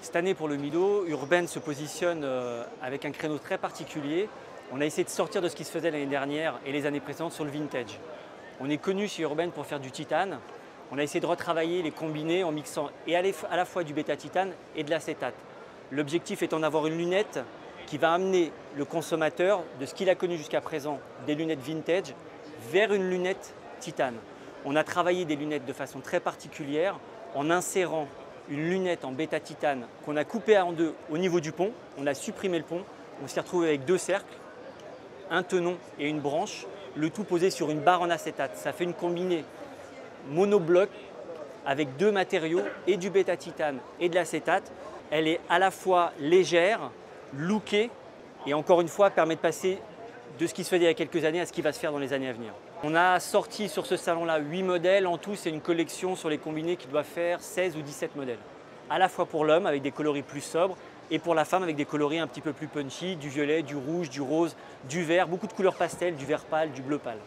Cette année pour le Mido, Urban se positionne avec un créneau très particulier. On a essayé de sortir de ce qui se faisait l'année dernière et les années précédentes sur le vintage. On est connu chez Urban pour faire du titane. On a essayé de retravailler les combinés en mixant et à la fois du bêta-titane et de l'acétate. L'objectif étant d'avoir une lunette qui va amener le consommateur de ce qu'il a connu jusqu'à présent, des lunettes vintage, vers une lunette titane. On a travaillé des lunettes de façon très particulière en insérant une lunette en bêta-titane qu'on a coupée en deux au niveau du pont. On a supprimé le pont. On s'est retrouvé avec deux cercles, un tenon et une branche, le tout posé sur une barre en acétate. Ça fait une combinée monobloc avec deux matériaux, et du bêta-titane et de l'acétate. Elle est à la fois légère, lookée et encore une fois permet de passer de ce qui se faisait il y a quelques années à ce qui va se faire dans les années à venir. On a sorti sur ce salon-là 8 modèles. En tout, c'est une collection sur les combinés qui doit faire 16 ou 17 modèles. À la fois pour l'homme avec des coloris plus sobres et pour la femme avec des coloris un petit peu plus punchy, du violet, du rouge, du rose, du vert, beaucoup de couleurs pastel, du vert pâle, du bleu pâle.